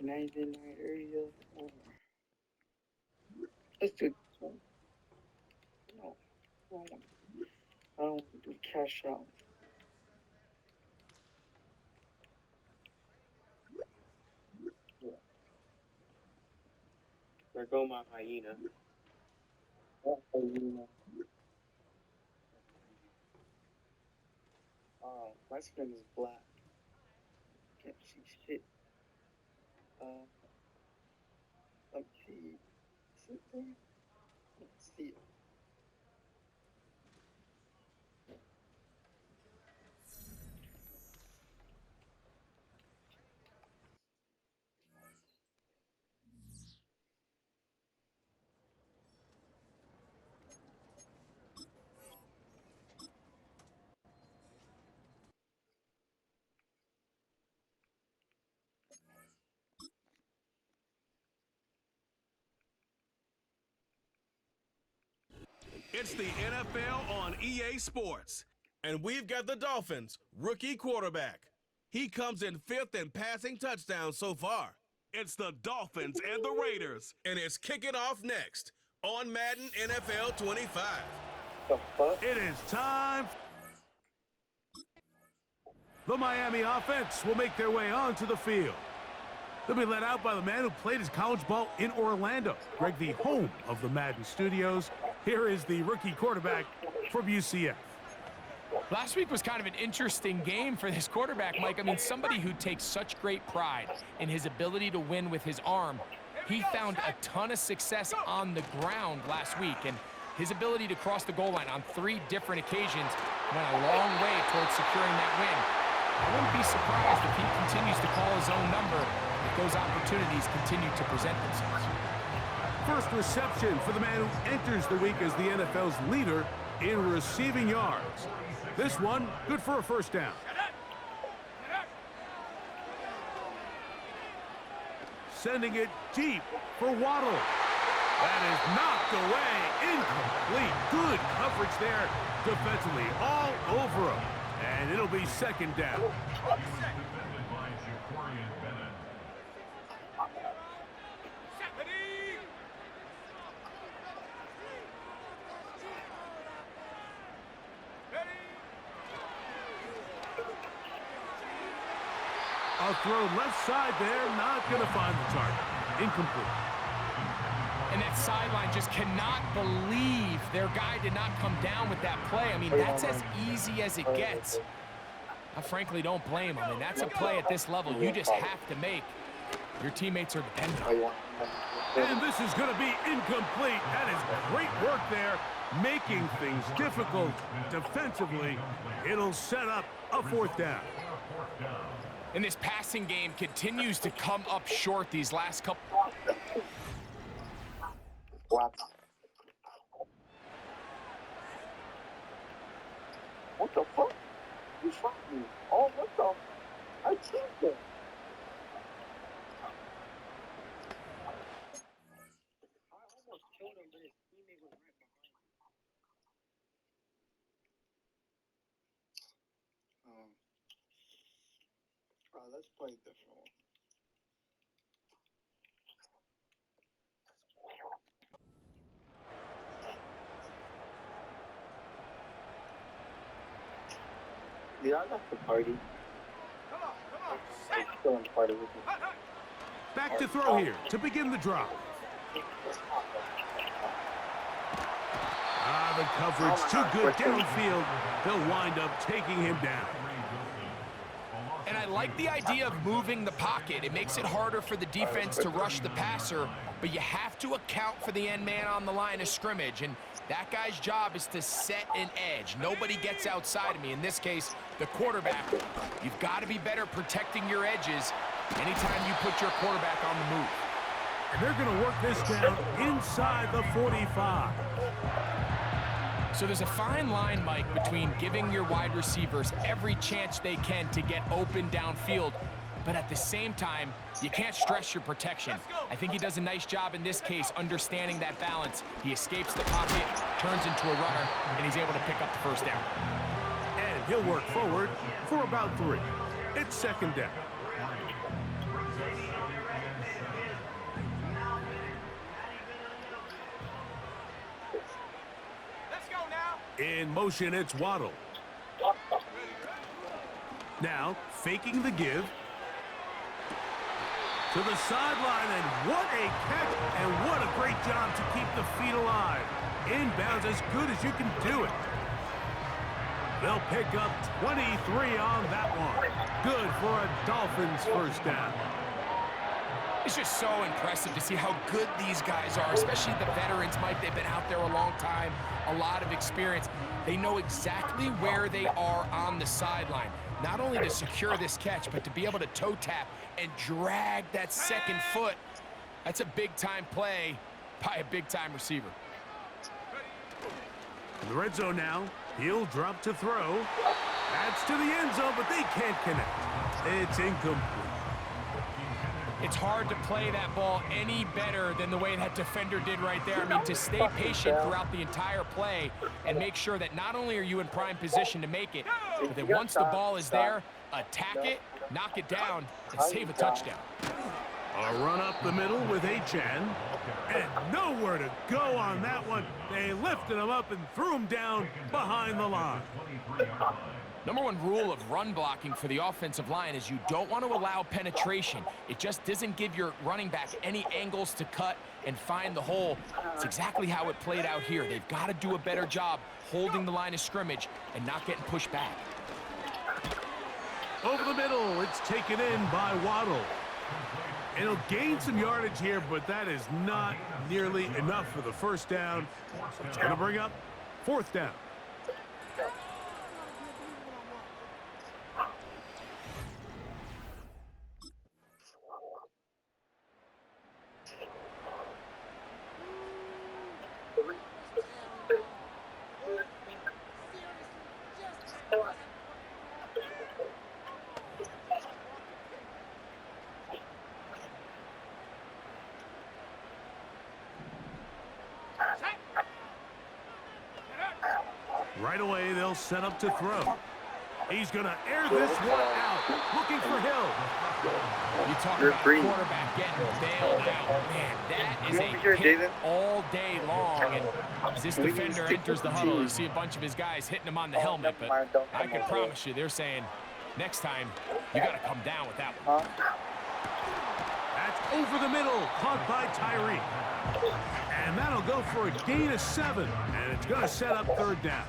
99 area. Let's do this one. No, I don't want to do cash out. Yeah. There go my hyena. Oh, my screen is black. Can't see shit. Let me see. Is it there? Let's see it. It's the NFL on EA Sports. And we've got the Dolphins' rookie quarterback. He comes in 5th in passing touchdowns so far. It's the Dolphins and the Raiders. And it's kicking off next on Madden NFL 25. The fuck? It is time. The Miami offense will make their way onto the field. They'll be led out by the man who played his college ball in Orlando, Greg, the home of the Madden Studios. Here is the rookie quarterback from UCF. Last week was kind of an interesting game for this quarterback, Mike. I mean, somebody who takes such great pride in his ability to win with his arm. He found a ton of success on the ground last week, and his ability to cross the goal line on 3 different occasions went a long way towards securing that win. I wouldn't be surprised if he continues to call his own number if those opportunities continue to present themselves. First reception for the man who enters the week as the NFL's leader in receiving yards. This one, good for a first down. Sending it deep for Waddle. That is knocked away, incomplete. Good coverage there defensively, all over him. And it'll be second down. I'll throw left side there, not going to find the target. Incomplete. And that sideline just cannot believe their guy did not come down with that play. I mean, that's as easy as it gets. I frankly don't blame him. And that's a play at this level you just have to make. Your teammates are dependent on it. And this is going to be incomplete. That is great work there, making things difficult defensively. It'll set up a fourth down. And this passing game continues to come up short these last couple. What? What the fuck? You shot me. Oh, what the? I killed him. I almost killed him, but his teammate was right behind him. Let's play a different one. Yeah, I left the party. Still in the party with me. Back to throw here to begin the drive. The coverage too good downfield. They'll wind up taking him down. And I like the idea of moving the pocket. It makes it harder for the defense to rush the passer, but you have to account for the end man on the line of scrimmage, and that guy's job is to set an edge. Nobody gets outside of me. In this case, the quarterback. You've got to be better protecting your edges anytime you put your quarterback on the move. And they're going to work this down inside the 45. So there's a fine line, Mike, between giving your wide receivers every chance they can to get open downfield, but at the same time, you can't stress your protection. I think he does a nice job in this case understanding that balance. He escapes the pocket, turns into a runner, and he's able to pick up the first down. And he'll work forward for about 3. It's second down. In motion, it's Waddle. Now, faking the give. To the sideline, and what a catch, and what a great job to keep the feet alive. Inbounds as good as you can do it. They'll pick up 23 on that one. Good for a Dolphins first down. It's just so impressive to see how good these guys are, especially the veterans, Mike. They've been out there a long time, a lot of experience. They know exactly where they are on the sideline. Not only to secure this catch, but to be able to toe tap and drag that second foot. That's a big-time play by a big-time receiver. In the red zone now, he'll drop to throw. That's to the end zone, but they can't connect. It's incomplete. It's hard to play that ball any better than the way that defender did right there. I mean, to stay patient throughout the entire play and make sure that not only are you in prime position to make it, but that once the ball is there, attack it, knock it down, and save a touchdown. A run up the middle with Achan. And nowhere to go on that one. They lifted him up and threw him down behind the line. Number one rule of run blocking for the offensive line is you don't want to allow penetration. It just doesn't give your running back any angles to cut and find the hole. It's exactly how it played out here. They've got to do a better job holding the line of scrimmage and not getting pushed back. Over the middle, it's taken in by Waddle. It'll gain some yardage here, but that is not nearly enough for the first down. So it's going to bring up fourth down. Right away, they'll set up to throw. He's going to air this one out, looking for Hill. You talk about a quarterback getting bailed out. Man, that is a hit all day long. And as this defender enters the huddle, you see a bunch of his guys hitting him on the helmet. But I can promise you, they're saying, next time, you got to come down with that one. That's over the middle, caught by Tyree. And that'll go for a gain of 7. And it's going to set up third down.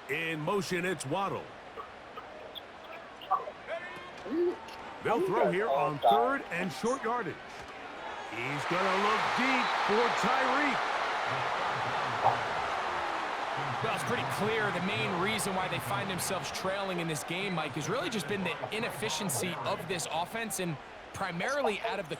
In motion, it's Waddle. They'll throw here on third and short yardage. He's going to look deep for Tyreek. Well, it's pretty clear the main reason why they find themselves trailing in this game, Mike, has really just been the inefficiency of this offense and primarily out of the...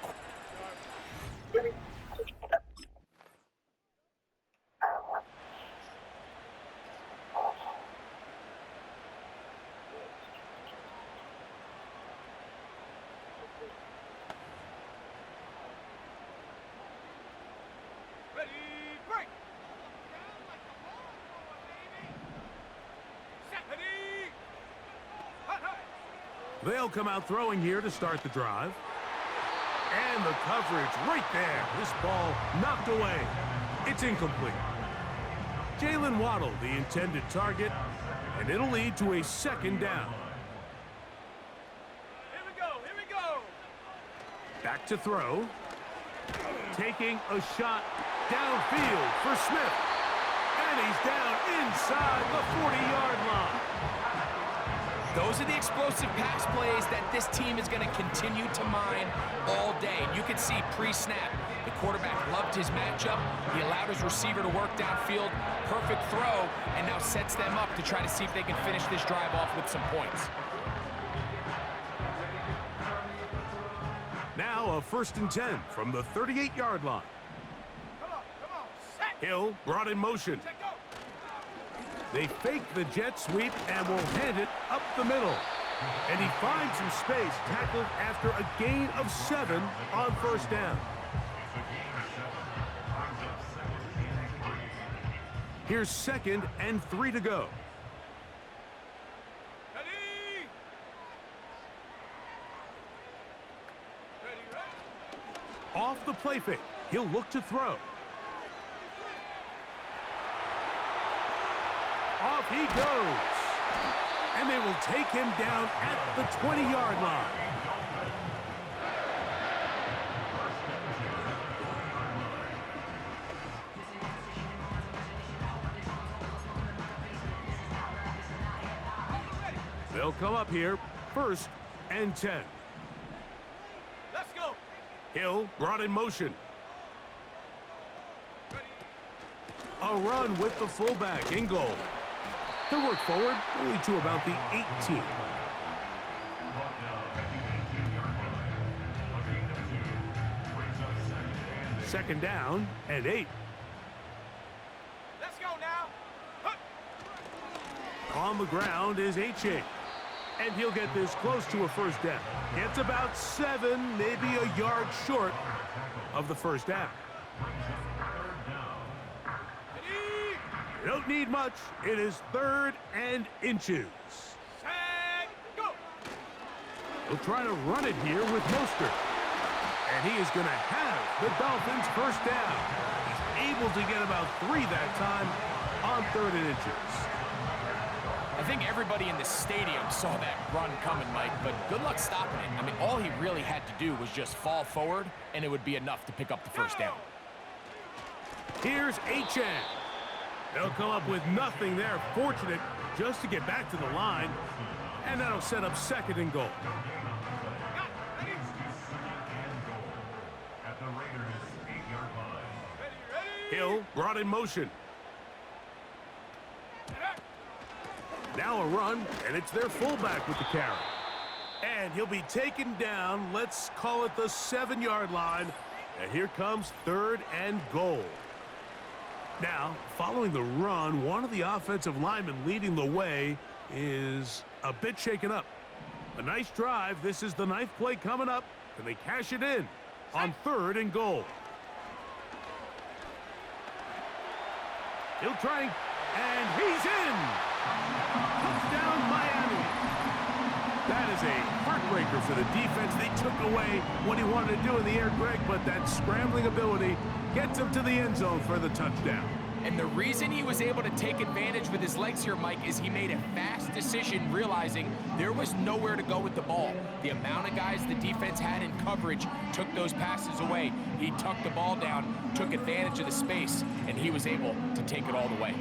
They'll come out throwing here to start the drive. And the coverage right there. This ball knocked away. It's incomplete. Jalen Waddle, the intended target, and it'll lead to a second down. Here we go. Back to throw. Taking a shot downfield for Smith. And he's down inside the 40-yard line. Those are the explosive pass plays that this team is going to continue to mine all day. And you can see pre-snap, the quarterback loved his matchup. He allowed his receiver to work downfield. Perfect throw, and now sets them up to try to see if they can finish this drive off with some points. Now a 1st and 10 from the 38-yard line. Hill brought in motion. They fake the jet sweep and will hand it up the middle. And he finds some space, tackled after a gain of 7 on first down. Here's 2nd and 3 to go. Off the play fake, he'll look to throw. Off he goes. And they will take him down at the 20-yard line. They'll come up here, 1st and 10. Let's go. Hill brought in motion. A run with the fullback in goal. He'll work forward only to about the 18. Second down and 8. Let's go now. On the ground is H.A. And he'll get this close to a first down. It's about 7, maybe a yard short of the first down. You don't need much. It is 3rd and inches. Go. He'll try to run it here with Mostert. And he is going to have the Dolphins first down. He's able to get about 3 that time on 3rd and inches. I think everybody in the stadium saw that run coming, Mike, but good luck stopping it. I mean, all he really had to do was just fall forward, and it would be enough to pick up the first down. Here's H.N. They'll come up with nothing there. Fortunate just to get back to the line, and that'll set up 2nd and goal. Hill brought in motion. Now a run, and it's their fullback with the carry. And he'll be taken down, let's call it the 7-yard line. And here comes 3rd and goal. Now, following the run, one of the offensive linemen leading the way is a bit shaken up. A nice drive. This is the 9th play coming up, and they cash it in on 3rd and goal. He'll try, and he's in! Touchdown, Miami! That is a heartbreaker for the defense. They took away what he wanted to do in the air, Greg, but that scrambling ability gets him to the end zone for the touchdown. And the reason he was able to take advantage with his legs here, Mike, is he made a fast decision realizing there was nowhere to go with the ball. The amount of guys the defense had in coverage took those passes away. He tucked the ball down, took advantage of the space, and he was able to take it all the way.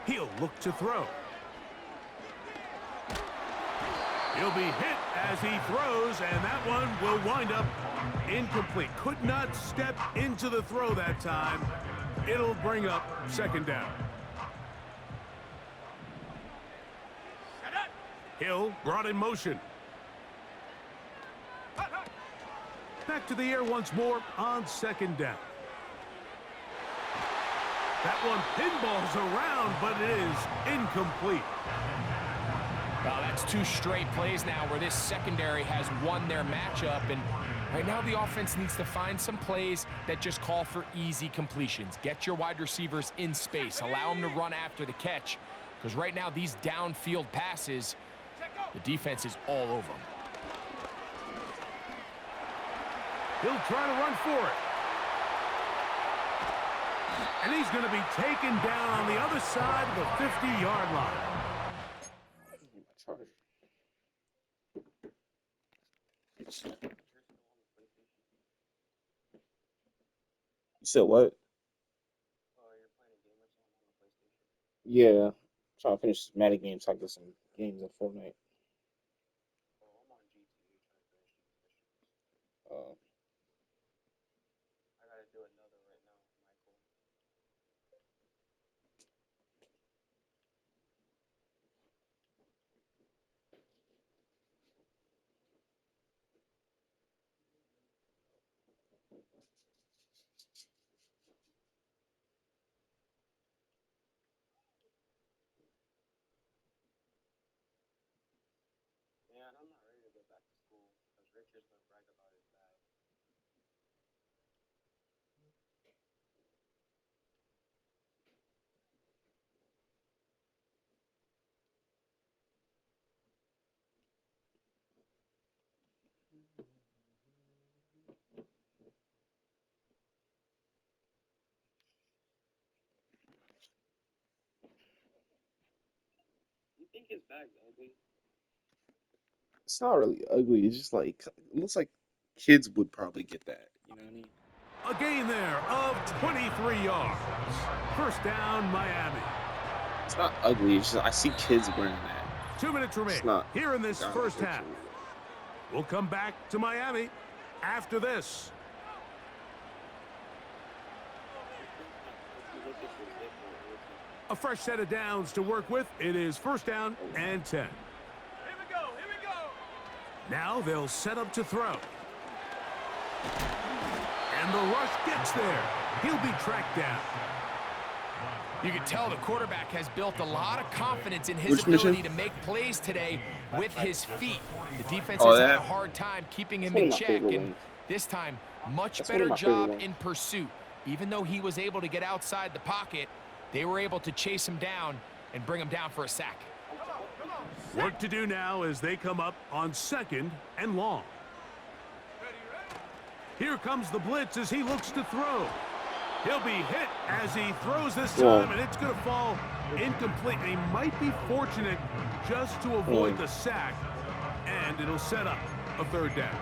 He'll look to throw. He'll be hit as he throws, and that one will wind up incomplete. Could not step into the throw that time. It'll bring up 2nd down. Hill brought in motion. Back to the air once more on 2nd down. That one pinballs around, but it is incomplete. Well, that's 2 straight plays now where this secondary has won their matchup, and right now the offense needs to find some plays that just call for easy completions. Get your wide receivers in space. Allow them to run after the catch, because right now these downfield passes, the defense is all over them. He'll try to run for it. And he's going to be taken down on the other side of the 50-yard line. You said what? Yeah, trying to finish this Madden game so I can get some games in Fortnite. It's not really ugly. It's just like it looks like kids would probably get that. You know what I mean? A gain there of 23 yards. First down, Miami. It's not ugly. It's just I see kids wearing that. 2 minutes It's remain not. here in this not first like half. We'll come back to Miami after this. A fresh set of downs to work with. It is first down and 10. Here we go. Here we go. Now they'll set up to throw. And the rush gets there. He'll be tracked down. You can tell the quarterback has built a lot of confidence in his ability to make plays today with his feet. The defense has had a hard time keeping him in check, and this time, much better job in pursuit. Even though he was able to get outside the pocket, they were able to chase him down and bring him down for a sack. Work to do now as they come up on 2nd and long. Here comes the blitz as he looks to throw. He'll be hit as he throws this time, and it's going to fall incomplete. And he might be fortunate just to avoid the sack, and it'll set up a third down.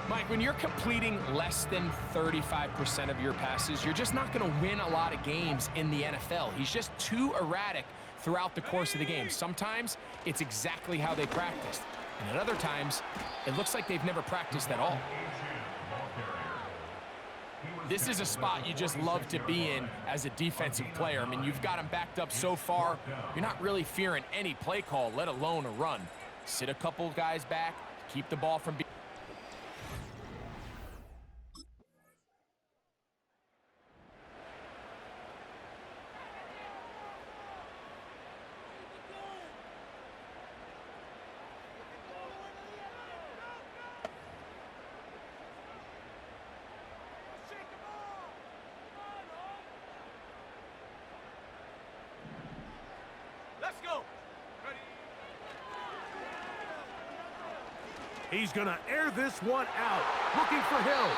Mike, when you're completing less than 35% of your passes, you're just not going to win a lot of games in the NFL. He's just too erratic throughout the course of the game. Sometimes it's exactly how they practiced, and at other times it looks like they've never practiced at all. This is a spot you just love to be in as a defensive player. I mean, you've got him backed up so far, you're not really fearing any play call, let alone a run. Sit a couple guys back, keep the ball from being... He's going to air this one out, looking for Hill.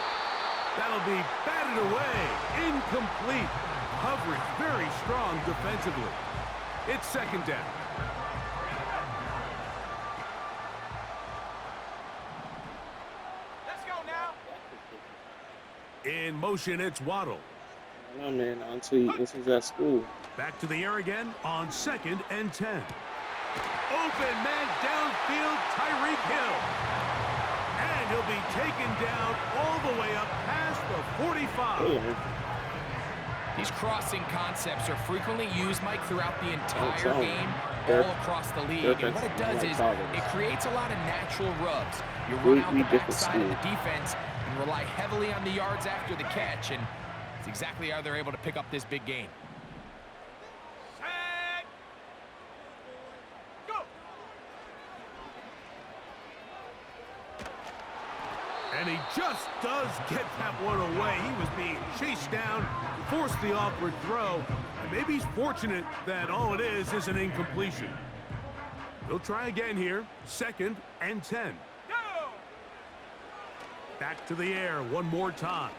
That'll be batted away, incomplete. Coverage very strong defensively. It's 2nd down. Let's go now. In motion, it's Waddle. No, man, until he's at school. Back to the air again on 2nd and 10. Open man downfield, Tyreek Hill. And he'll be taken down all the way up past the 45. These crossing concepts are frequently used, Mike, throughout the entire game, all across the league. And what it does is it creates a lot of natural rubs. You run out the backside of the defense and rely heavily on the yards after the catch, and it's exactly how they're able to pick up this big gain. And he just does get that one away. He was being chased down, forced the awkward throw. And maybe he's fortunate that all it is an incompletion. He'll try again here, 2nd and 10. Back to the air one more time.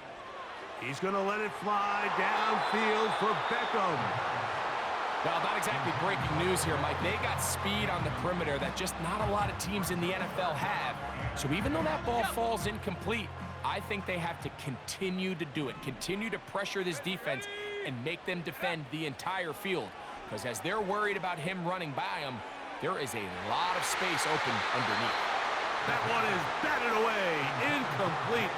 He's going to let it fly downfield for Beckham. Well, not exactly breaking news here, Mike. They got speed on the perimeter that just not a lot of teams in the NFL have. So even though that ball falls incomplete, I think they have to continue to do it, continue to pressure this defense and make them defend the entire field. Because as they're worried about him running by them, there is a lot of space open underneath. That one is batted away, incomplete.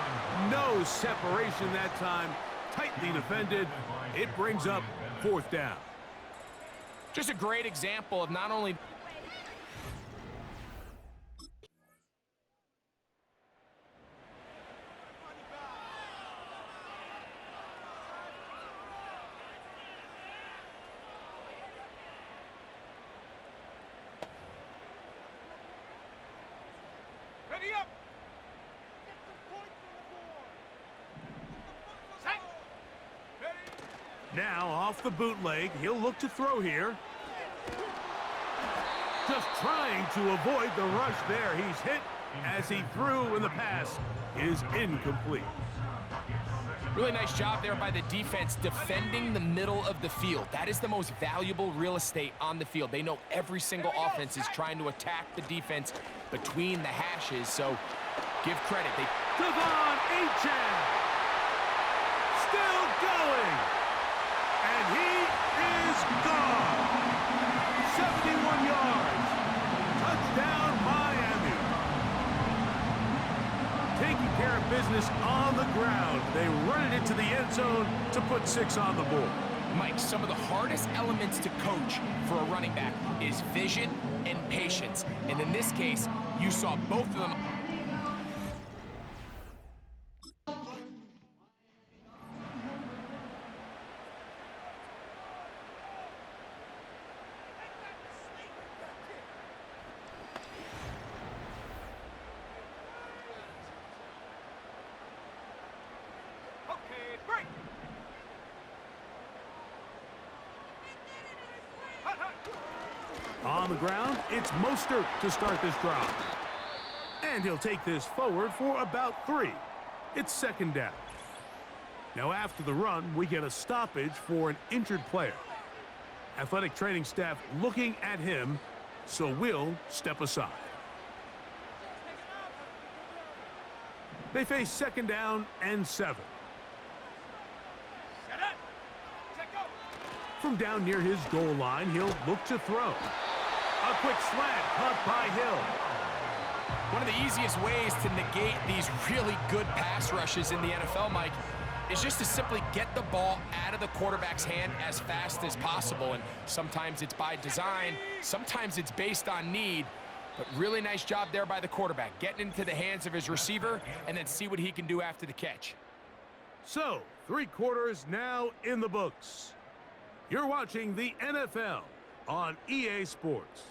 No separation that time, tightly defended. It brings up 4th down. Just a great example of not only... Ready up! Now off the bootleg, he'll look to throw here. Just trying to avoid the rush there. He's hit as he threw, and the pass is incomplete. Really nice job there by the defense defending the middle of the field. That is the most valuable real estate on the field. They know every single offense is trying to attack the defense between the hashes, so give credit. Devon Achane still going, and he is gone. 71 yards. Touchdown, Miami. Taking care of business on the ground. They run it into the end zone to put 6 on the board. Mike, some of the hardest elements to coach for a running back is vision and patience. And in this case, you saw both of them. On the ground, it's Mostert to start this drive. And he'll take this forward for about 3. It's second down. Now after the run, we get a stoppage for an injured player. Athletic training staff looking at him, so we'll step aside. They face second down and 7. From down near his goal line, he'll look to throw. A quick slant caught by Hill. One of the easiest ways to negate these really good pass rushes in the NFL, Mike, is just to simply get the ball out of the quarterback's hand as fast as possible. And sometimes it's by design, sometimes it's based on need. But really nice job there by the quarterback, getting into the hands of his receiver and then see what he can do after the catch. So, 3 quarters now in the books. You're watching the NFL on EA Sports.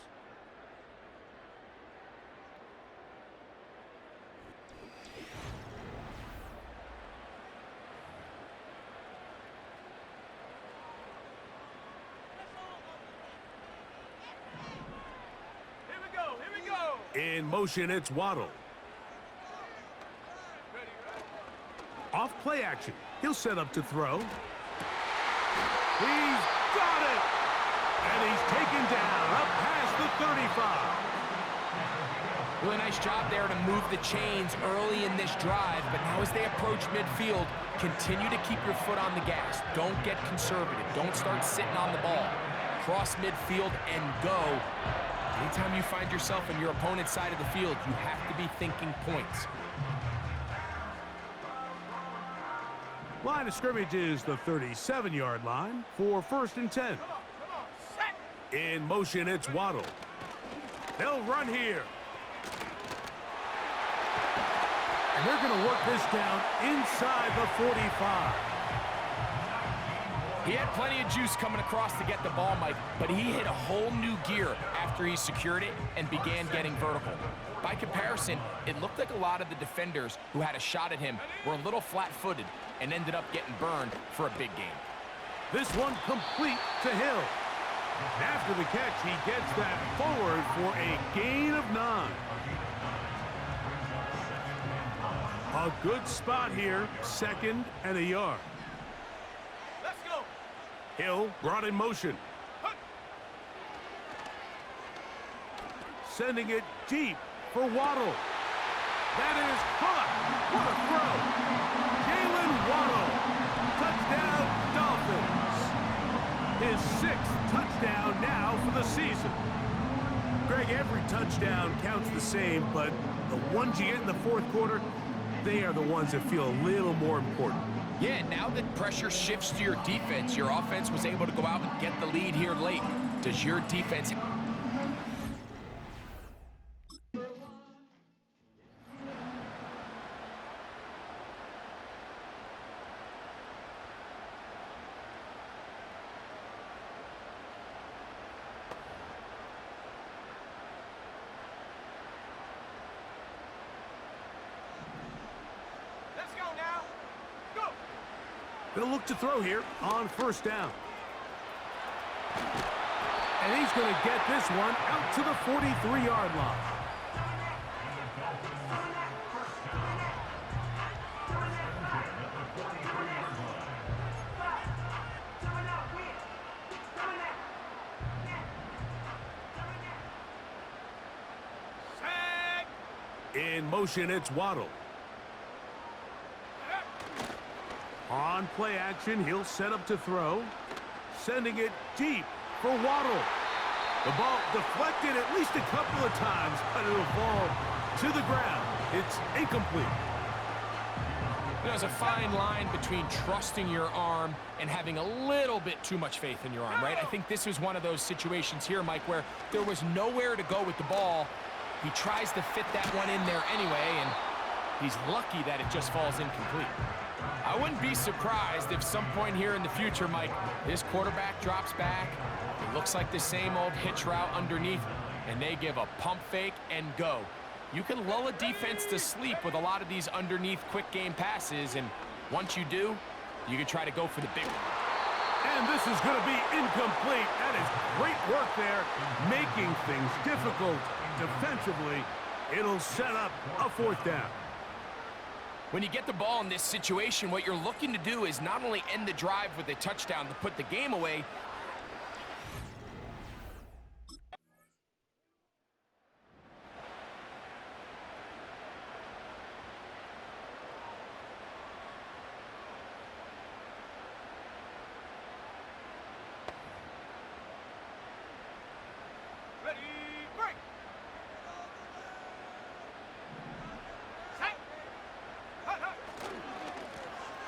Here we go. In motion, it's Waddle. Off play action. He'll set up to throw. He's got it! And he's taken down up past the 35. Really nice job there to move the chains early in this drive, but now as they approach midfield, continue to keep your foot on the gas. Don't get conservative. Don't start sitting on the ball. Cross midfield and go. Anytime you find yourself on your opponent's side of the field, you have to be thinking points. Line of scrimmage is the 37-yard line for 1st and 10. In motion, it's Waddle. They'll run here. And they're going to work this down inside the 45. He had plenty of juice coming across to get the ball, Mike, but he hit a whole new gear after he secured it and began getting vertical. By comparison, it looked like a lot of the defenders who had a shot at him were a little flat-footed and ended up getting burned for a big game. This one complete to Hill. After the catch, he gets that forward for a gain of 9. A good spot here, 2nd and a yard. Let's go. Hill brought in motion. Sending it deep for Waddle. That is caught. What a throw. Jalen Waddle. Touchdown, Dolphins. His 6th touchdown now for the season. Greg, every touchdown counts the same, but the ones you get in the 4th quarter, they are the ones that feel a little more important. Yeah, now that pressure shifts to your defense, your offense was able to go out and get the lead here late. Does your defense... They'll look to throw here on first down. And he's going to get this one out to the 43-yard line. In motion, it's Waddle. On play action, he'll set up to throw. Sending it deep for Waddle. The ball deflected at least a couple of times, but it'll fall to the ground. It's incomplete. There's a fine line between trusting your arm and having a little bit too much faith in your arm, right? I think this is one of those situations here, Mike, where there was nowhere to go with the ball. He tries to fit that one in there anyway, and he's lucky that it just falls incomplete. I wouldn't be surprised if some point here in the future, Mike, this quarterback drops back. It looks like the same old hitch route underneath, and they give a pump fake and go. You can lull a defense to sleep with a lot of these underneath quick game passes, and once you do, you can try to go for the big one. And this is going to be incomplete. That is great work there, making things difficult defensively. It'll set up a fourth down. When you get the ball in this situation, what you're looking to do is not only end the drive with a touchdown to put the game away.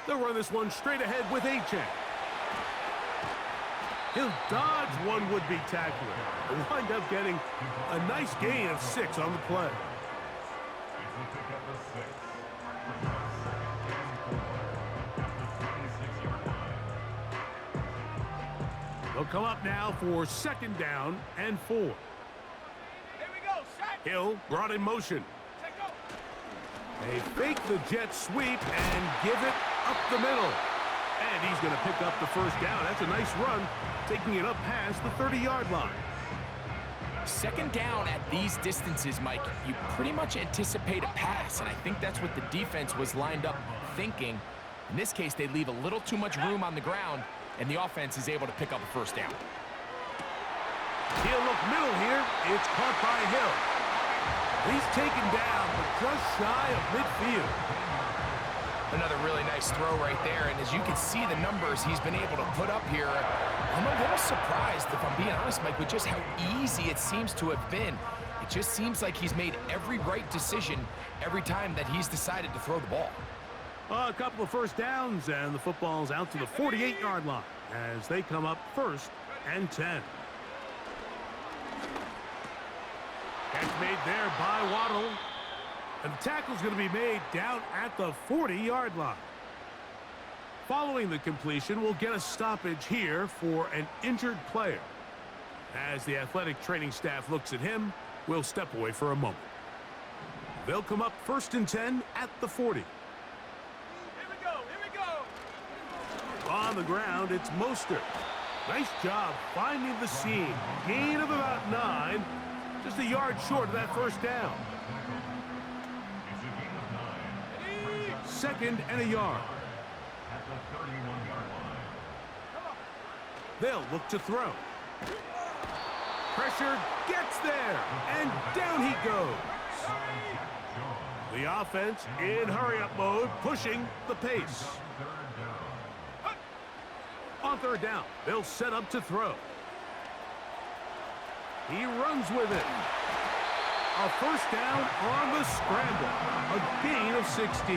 They'll run this one straight ahead with Achane. He'll dodge one would-be tackler and wind up getting a nice gain of 6 on the play. They'll come up now for 2nd down and 4. Here we go, Hill brought in motion. They fake the jet sweep and give it up the middle. And he's going to pick up the first down. That's a nice run, taking it up past the 30-yard line. 2nd down at these distances, Mike, you pretty much anticipate a pass, and I think that's what the defense was lined up thinking. In this case, they leave a little too much room on the ground, and the offense is able to pick up a first down. He'll look middle here. It's caught by Hill. He's taken down, but just shy of midfield. Another really nice throw right there, and as you can see the numbers he's been able to put up here, I'm a little surprised, if I'm being honest, Mike, with just how easy it seems to have been. It just seems like he's made every right decision every time that he's decided to throw the ball. A couple of first downs, and the football's out to the 48-yard line as they come up 1st and 10. Catch made there by Waddle. And the tackle's going to be made down at the 40-yard line. Following the completion, we'll get a stoppage here for an injured player. As the athletic training staff looks at him, we'll step away for a moment. They'll come up 1st and 10 at the 40. Here we go. On the ground, it's Mostert. Nice job finding the seam. Gain of about 9. Just a yard short of that first down. 2nd and a yard. They'll look to throw. Pressure gets there, and down he goes. The offense in hurry-up mode, pushing the pace. On 3rd down, they'll set up to throw. He runs with it. A first down on the scramble. A gain of 16.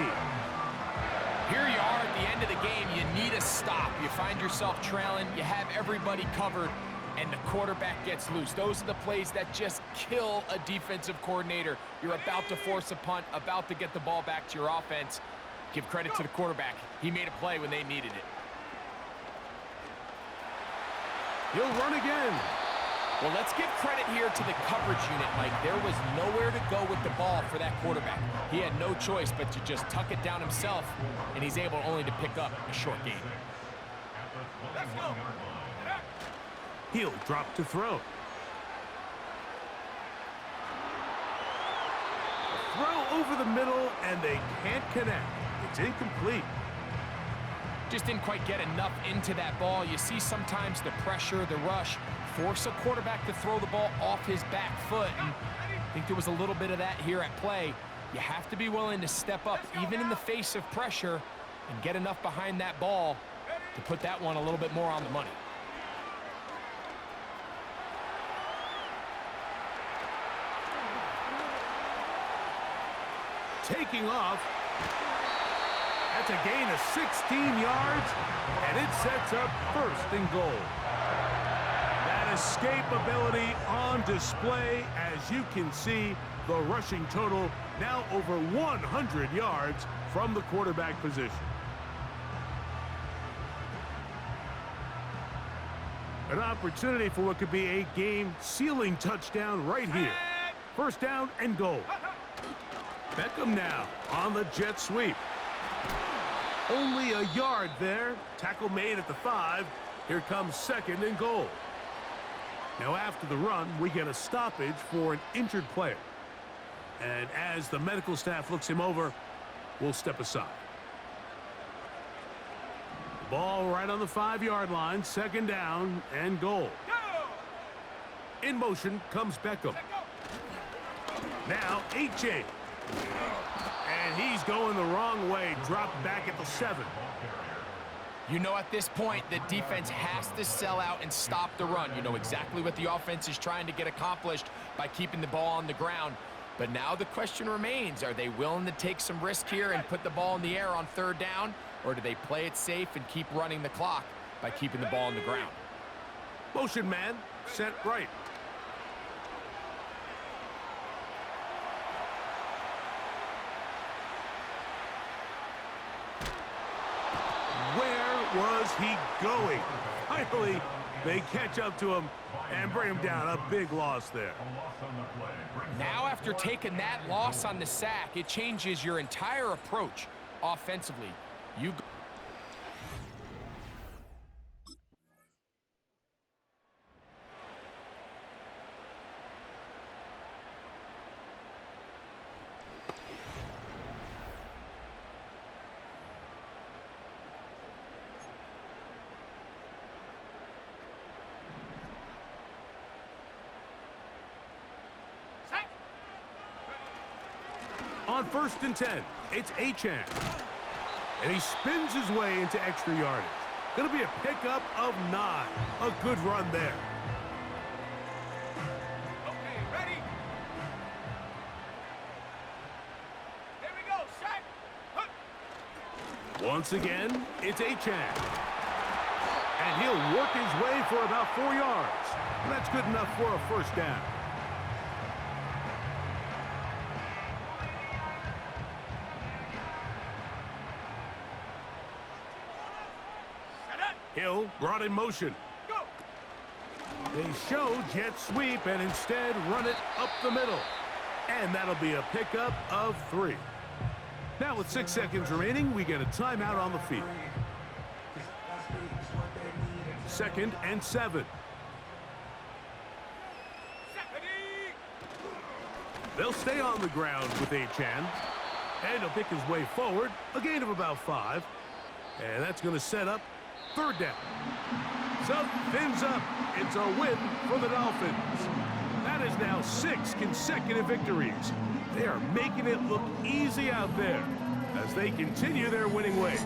Here you are at the end of the game. You need a stop. You find yourself trailing. You have everybody covered, and the quarterback gets loose. Those are the plays that just kill a defensive coordinator. You're about to force a punt, about to get the ball back to your offense. Give credit to the quarterback. He made a play when they needed it. He'll run again. Well, let's give credit here to the coverage unit, Mike. There was nowhere to go with the ball for that quarterback. He had no choice but to just tuck it down himself, and he's able only to pick up a short gain. Let's go. He'll drop to throw. A throw over the middle, and they can't connect. It's incomplete. Just didn't quite get enough into that ball. You see sometimes the pressure, the rush, force a quarterback to throw the ball off his back foot. And I think there was a little bit of that here at play. You have to be willing to step up, even in the face of pressure, and get enough behind that ball to put that one a little bit more on the money. Taking off. That's a gain of 16 yards, and it sets up 1st and goal. That escape ability on display. As you can see, the rushing total now over 100 yards from the quarterback position. An opportunity for what could be a game-sealing touchdown right here. 1st down and goal. Beckham now on the jet sweep. Only a yard there. Tackle made at the 5. Here comes 2nd and goal. Now after the run, we get a stoppage for an injured player. And as the medical staff looks him over, we'll step aside. Ball right on the 5-yard line. 2nd down and goal. In motion comes Beckham. Now A-Chain. And he's going the wrong way. Dropped back at the 7. You know, at this point, the defense has to sell out and stop the run. You know exactly what the offense is trying to get accomplished by keeping the ball on the ground. But now the question remains, are they willing to take some risk here and put the ball in the air on 3rd down? Or do they play it safe and keep running the clock by keeping the ball on the ground? Motion man, set right. Where was he going? Finally, they catch up to him and bring him down. A big loss there. Now, after taking that loss on the sack, it changes your entire approach offensively. On 1st and 10, it's A-Chan. And he spins his way into extra yardage. Going to be a pickup of 9. A good run there. Okay, ready? Here we go, set. Once again, it's A-Chan. And he'll work his way for about 4 yards. And that's good enough for a 1st down. Hill brought in motion. Go. They show jet sweep and instead run it up the middle. And that'll be a pickup of 3. Now with 6 seconds remaining, we get a timeout on the field. 2nd and 7. They'll stay on the ground with A-Chan. And he'll pick his way forward, a gain of about 5. And that's going to set up 3rd down. So, fins up. It's a win for the Dolphins. That is now 6 consecutive victories. They are making it look easy out there as they continue their winning ways.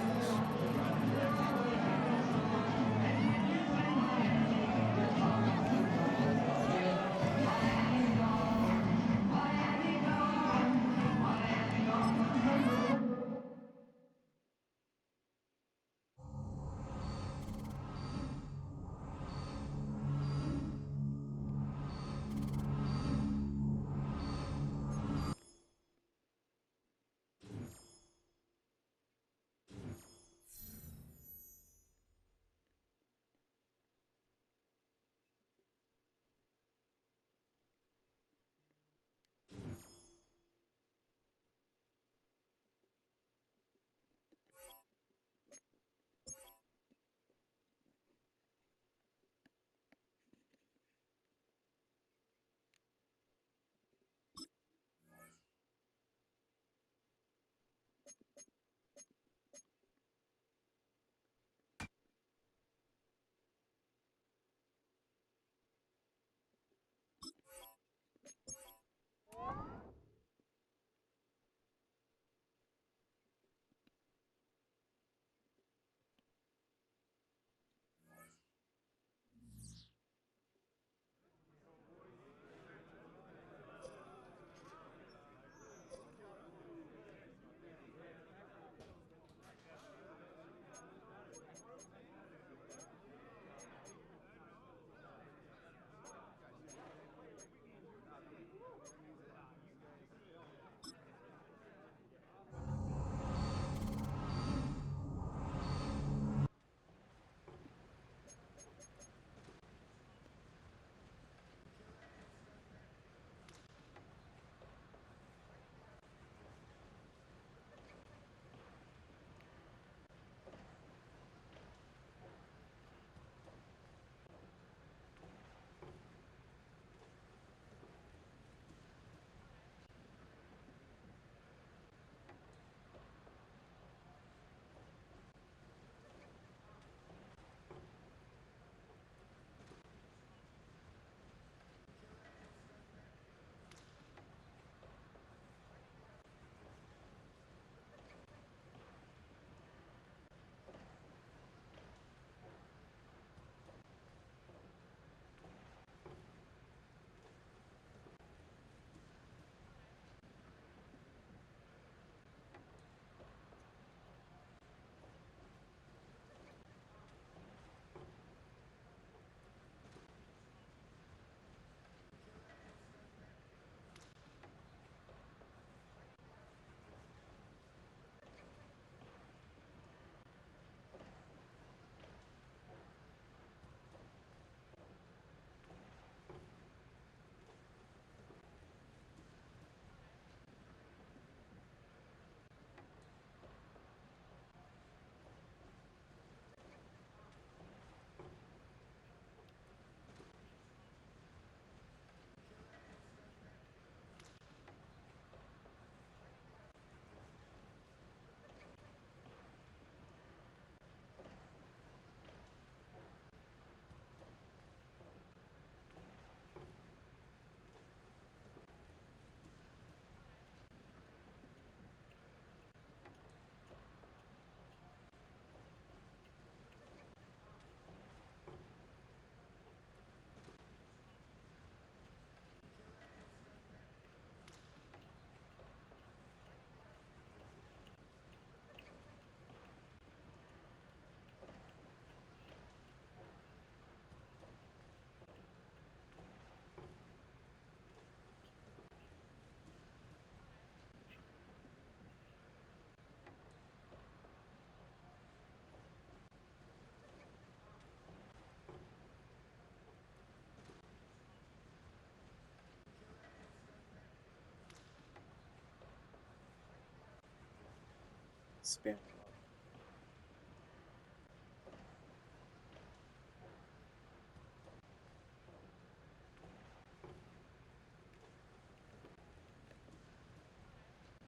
Spam.